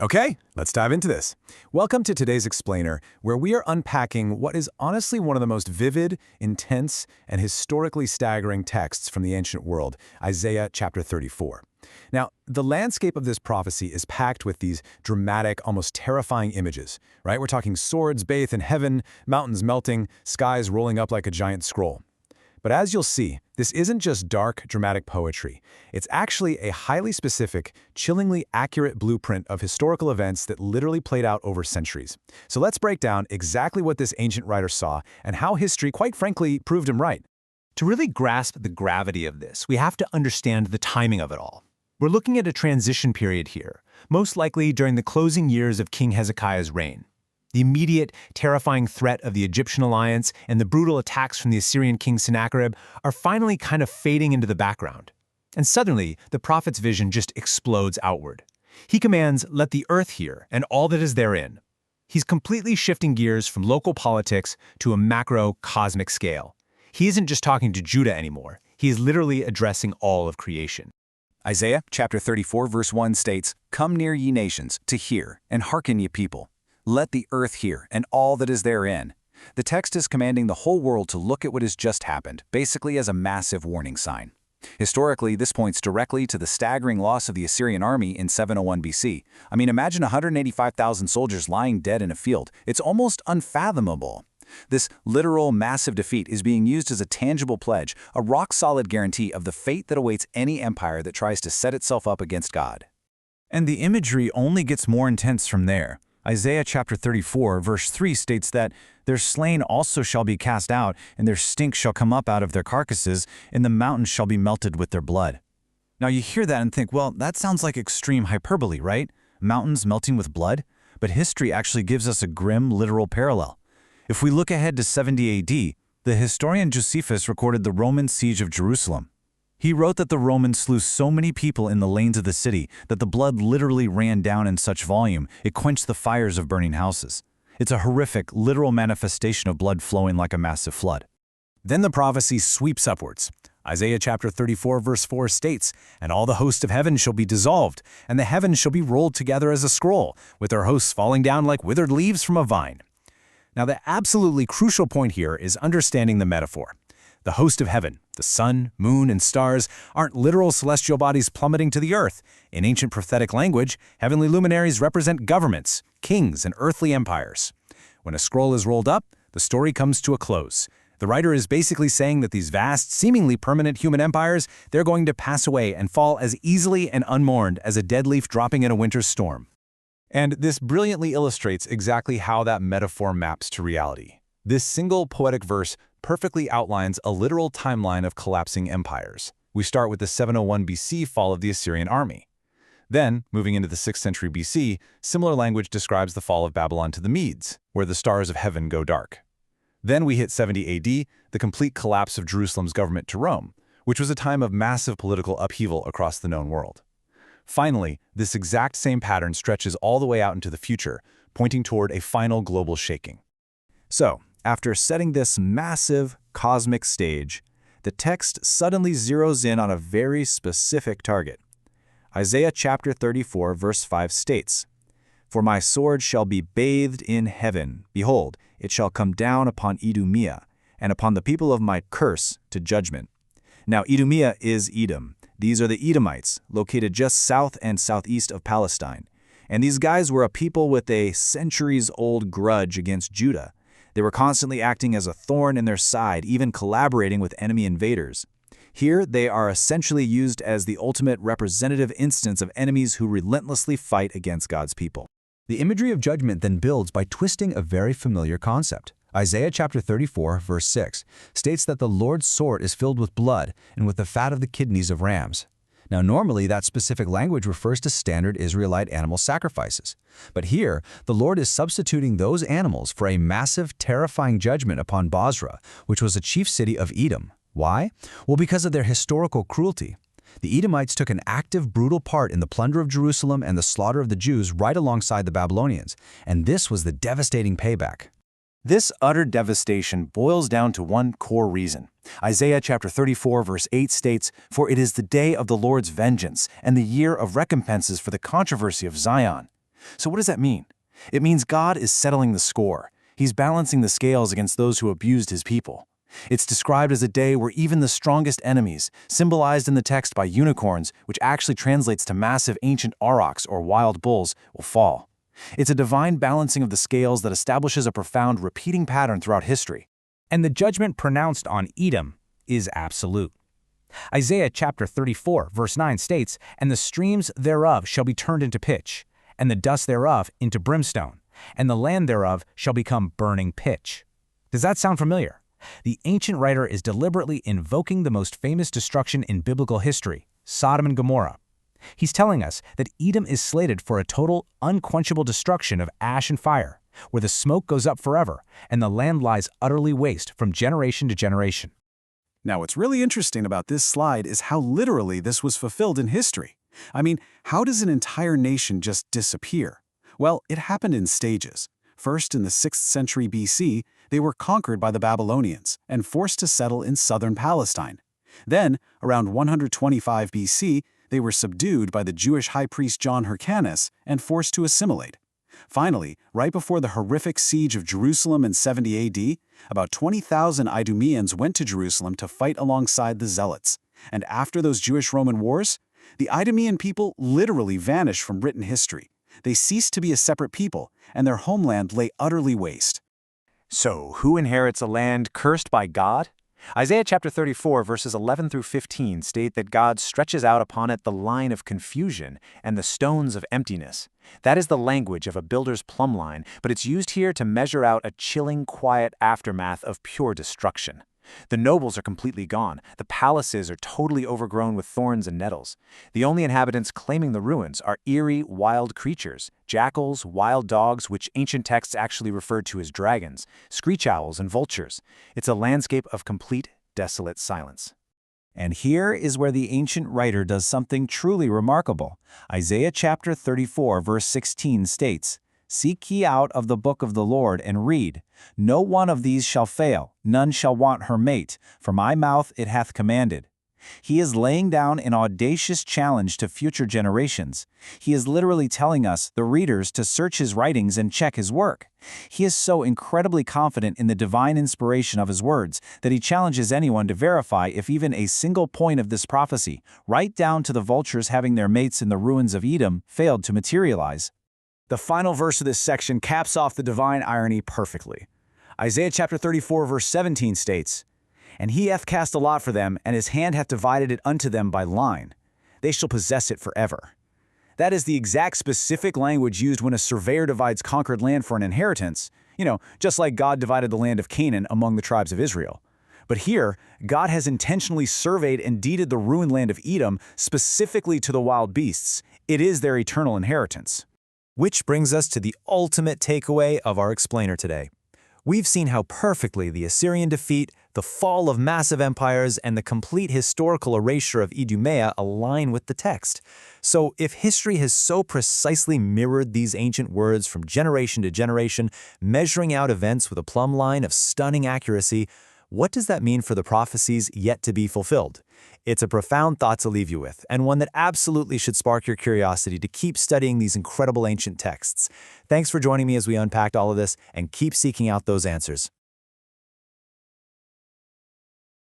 Okay, let's dive into this. Welcome to today's Explainer, where we are unpacking what is honestly one of the most vivid, intense, and historically staggering texts from the ancient world, Isaiah chapter 34. Now, the landscape of this prophecy is packed with these dramatic, almost terrifying images, right? We're talking swords bathed in heaven, mountains melting, skies rolling up like a giant scroll. But as you'll see, this isn't just dark, dramatic poetry. It's actually a highly specific, chillingly accurate blueprint of historical events that literally played out over centuries. So let's break down exactly what this ancient writer saw and how history, quite frankly, proved him right. To really grasp the gravity of this, we have to understand the timing of it all. We're looking at a transition period here, most likely during the closing years of King Hezekiah's reign. The immediate, terrifying threat of the Egyptian alliance and the brutal attacks from the Assyrian king Sennacherib are finally kind of fading into the background. And suddenly, the prophet's vision just explodes outward. He commands, "Let the earth hear, and all that is therein." He's completely shifting gears from local politics to a macro, cosmic scale. He isn't just talking to Judah anymore. He is literally addressing all of creation. Isaiah chapter 34 verse 1 states, "Come near ye nations, to hear, and hearken ye people. Let the earth hear, and all that is therein." The text is commanding the whole world to look at what has just happened, basically as a massive warning sign. Historically, this points directly to the staggering loss of the Assyrian army in 701 BC. I mean, imagine 185,000 soldiers lying dead in a field. It's almost unfathomable. This literal massive defeat is being used as a tangible pledge, a rock-solid guarantee of the fate that awaits any empire that tries to set itself up against God. And the imagery only gets more intense from there. Isaiah chapter 34 verse 3 states that their slain also shall be cast out, and their stink shall come up out of their carcasses, and the mountains shall be melted with their blood. Now you hear that and think, well, that sounds like extreme hyperbole, right? Mountains melting with blood? But history actually gives us a grim, literal parallel. If we look ahead to 70 AD, the historian Josephus recorded the Roman siege of Jerusalem. He wrote that the Romans slew so many people in the lanes of the city that the blood literally ran down in such volume it quenched the fires of burning houses. It's a horrific, literal manifestation of blood flowing like a massive flood. Then the prophecy sweeps upwards. Isaiah chapter 34 verse 4 states, "And all the host of heaven shall be dissolved, and the heavens shall be rolled together as a scroll, with their hosts falling down like withered leaves from a vine." Now the absolutely crucial point here is understanding the metaphor. The host of heaven, the sun, moon, and stars, aren't literal celestial bodies plummeting to the earth. In ancient prophetic language, heavenly luminaries represent governments, kings, and earthly empires. When a scroll is rolled up, the story comes to a close. The writer is basically saying that these vast, seemingly permanent human empires, they're going to pass away and fall as easily and unmourned as a dead leaf dropping in a winter's storm. And this brilliantly illustrates exactly how that metaphor maps to reality. This single poetic verse perfectly outlines a literal timeline of collapsing empires. We start with the 701 BC fall of the Assyrian army. Then, moving into the 6th century BC, similar language describes the fall of Babylon to the Medes, where the stars of heaven go dark. Then we hit 70 AD, the complete collapse of Jerusalem's government to Rome, which was a time of massive political upheaval across the known world. Finally, this exact same pattern stretches all the way out into the future, pointing toward a final global shaking. So, after setting this massive, cosmic stage, the text suddenly zeroes in on a very specific target. Isaiah chapter 34 verse 5 states, "For my sword shall be bathed in heaven. Behold, it shall come down upon Idumea, and upon the people of my curse to judgment." Now Idumea is Edom. These are the Edomites, located just south and southeast of Palestine. And these guys were a people with a centuries-old grudge against Judah. They were constantly acting as a thorn in their side, even collaborating with enemy invaders. Here, they are essentially used as the ultimate representative instance of enemies who relentlessly fight against God's people. The imagery of judgment then builds by twisting a very familiar concept. Isaiah chapter 34, verse 6, states that the Lord's sword is filled with blood and with the fat of the kidneys of rams. Now, normally, that specific language refers to standard Israelite animal sacrifices. But here, the Lord is substituting those animals for a massive, terrifying judgment upon Bozrah, which was a chief city of Edom. Why? Well, because of their historical cruelty. The Edomites took an active, brutal part in the plunder of Jerusalem and the slaughter of the Jews right alongside the Babylonians, and this was the devastating payback. This utter devastation boils down to one core reason. Isaiah chapter 34 verse 8 states, "For it is the day of the Lord's vengeance, and the year of recompenses for the controversy of Zion." So what does that mean? It means God is settling the score. He's balancing the scales against those who abused his people. It's described as a day where even the strongest enemies, symbolized in the text by unicorns, which actually translates to massive ancient aurochs or wild bulls, will fall. It's a divine balancing of the scales that establishes a profound repeating pattern throughout history. And the judgment pronounced on Edom is absolute. Isaiah chapter 34, verse 9 states, "And the streams thereof shall be turned into pitch, and the dust thereof into brimstone, and the land thereof shall become burning pitch." Does that sound familiar? The ancient writer is deliberately invoking the most famous destruction in biblical history, Sodom and Gomorrah. He's telling us that Edom is slated for a total, unquenchable destruction of ash and fire, where the smoke goes up forever and the land lies utterly waste from generation to generation. Now, what's really interesting about this slide is how literally this was fulfilled in history. I mean, how does an entire nation just disappear? Well, it happened in stages. First, in the 6th century BC, they were conquered by the Babylonians and forced to settle in southern Palestine. Then, around 125 BC, they were subdued by the Jewish high priest John Hyrcanus and forced to assimilate. Finally, right before the horrific siege of Jerusalem in 70 AD, about 20,000 Idumeans went to Jerusalem to fight alongside the Zealots. And after those Jewish-Roman wars, the Idumean people literally vanished from written history. They ceased to be a separate people, and their homeland lay utterly waste. So, who inherits a land cursed by God? Isaiah chapter 34, verses 11 through 15 state that God stretches out upon it the line of confusion and the stones of emptiness. That is the language of a builder's plumb line, but it's used here to measure out a chilling, quiet aftermath of pure destruction. The nobles are completely gone. The palaces are totally overgrown with thorns and nettles. The only inhabitants claiming the ruins are eerie, wild creatures, jackals, wild dogs, which ancient texts actually referred to as dragons, screech owls, and vultures. It's a landscape of complete, desolate silence. And here is where the ancient writer does something truly remarkable. Isaiah chapter 34, verse 16 states, "Seek ye out of the book of the Lord, and read. No one of these shall fail, none shall want her mate, for my mouth it hath commanded." He is laying down an audacious challenge to future generations. He is literally telling us, the readers, to search his writings and check his work. He is so incredibly confident in the divine inspiration of his words that he challenges anyone to verify if even a single point of this prophecy, right down to the vultures having their mates in the ruins of Edom, failed to materialize. The final verse of this section caps off the divine irony perfectly. Isaiah chapter 34, verse 17 states, "And he hath cast a lot for them, and his hand hath divided it unto them by line. They shall possess it forever." That is the exact specific language used when a surveyor divides conquered land for an inheritance, just like God divided the land of Canaan among the tribes of Israel. But here, God has intentionally surveyed and deeded the ruined land of Edom specifically to the wild beasts. It is their eternal inheritance. Which brings us to the ultimate takeaway of our explainer today. We've seen how perfectly the Assyrian defeat, the fall of massive empires, and the complete historical erasure of Idumea align with the text. So if history has so precisely mirrored these ancient words from generation to generation, measuring out events with a plumb line of stunning accuracy, what does that mean for the prophecies yet to be fulfilled? It's a profound thought to leave you with, and one that absolutely should spark your curiosity to keep studying these incredible ancient texts. Thanks for joining me as we unpacked all of this, and keep seeking out those answers.